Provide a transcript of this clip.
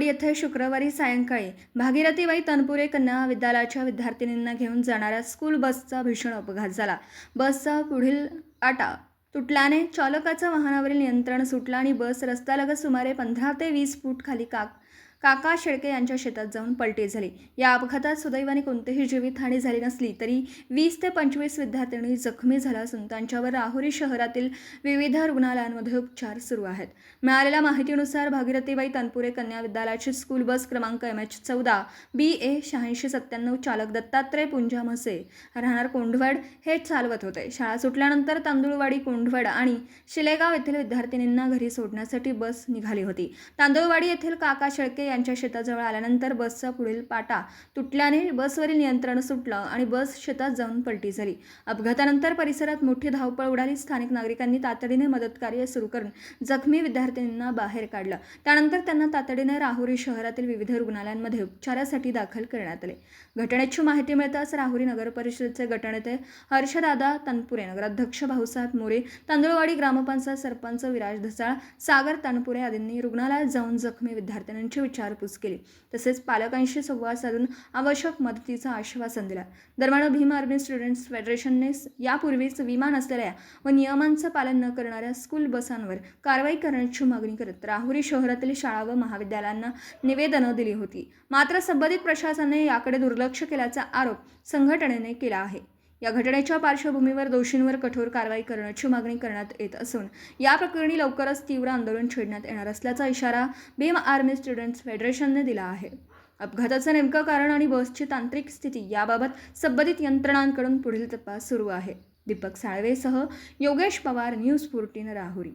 येथे शुक्रवारी सायंकाळी भागीरथीबाई तनपुरे कन्या विद्यालयाच्या विद्यार्थिनींना घेऊन जाणाऱ्या स्कूल बसचा भीषण अपघात झाला। बसचा पुढील पाटा तुटल्याने चालकाचं वाहनावरील नियंत्रण सुटलं आणि बस रस्त्यालगत सुमारे 15 ते 20 फूट खाली काका शेळके यांच्या शेतात जाऊन पलटी झाली। या अपघातात सुदैवाने कोणतीही जीवितहानी झाली नसली तरी 20 ते 25 विद्यार्थी जखमी झाले असून त्यांच्यावर राहुरी शहरातील विविध रुग्णालयांमध्ये उपचार सुरू आहेत। मिळालेल्या माहितीनुसार भागीरथीबाई तनपुरे कन्या विद्यालयाची स्कूल बस क्रमांक MH14 BA 8697 चालक दत्तात्रय पुंजा म्हसे राहणार कोंढवड हे चालवत होते। शाळा सुटल्यानंतर तांदुळवाडी, कोंढवड आणि शिलेगाव येथील विद्यार्थिनींना घरी सोडण्यासाठी बस निघाली होती। तांदुळवाडी येथील काका शेळके यांच्या शेताजवळ आल्यानंतर बसचा पुढील पाटा तुटल्याने बसवरील नियंत्रण सुटलं आणि बस शेतात जाऊन पलटी झाली। अपघातानंतर परिसरात मोठी धावपळ उडाली। स्थानिक नागरिकांनी तातडीने मदतकार्य सुरू करून जखमी विद्यार्थिनींना बाहेर काढलं। त्यानंतर त्यांना तातडीने राहुरी शहरातील विविध रुग्णालयांमध्ये उपचारासाठी दाखल करण्यात आले। घटनेची माहिती मिळताच राहुरी नगर परिषदेचे गटनेते हर्षदादा तनपुरे, नगराध्यक्ष भाऊसाहेब मोरे, तांदुळवाडी ग्रामपंचायत सरपंच विराज धसाळ, सागर तनपुरे आदींनी रुग्णालयात जाऊन जखमी विद्यार्थिनींची विचारपूस केली। तसेच पालकांशी संवाद साधून आवश्यक मदतीचं आश्वासन दिलं। दरम्यान भीम आर्मी स्टुडंट्स फेडरेशनने यापूर्वीच विमा नसलेल्या व नियमांचं पालन न करणाऱ्या स्कूल बसांवर कारवाई करण्याची मागणी करत राहुरी शहरातील शाळा व महाविद्यालयांना निवेदनं दिली होती। मात्र संबंधित प्रशासनाने याकडे दुर्लक्ष केल्याचा आरोप संघटनेने केला आहे। या घटनेच्या पार्श्वभूमीवर दोषींवर कठोर कारवाई करण्याची मागणी करण्यात येत असून या प्रकरणी लवकरच तीव्र आंदोलन छेडण्यात येणार असल्याचा इशारा भीम आर्मी स्टुडंट्स फेडरेशनने दिला आहे। अपघाताचं नेमकं कारण आणि बसची तांत्रिक स्थिती याबाबत संबंधित यंत्रणांकडून पुढील तपास सुरू आहे। दीपक साळवेसह योगेश पवार, न्यूज 14 राहुरी।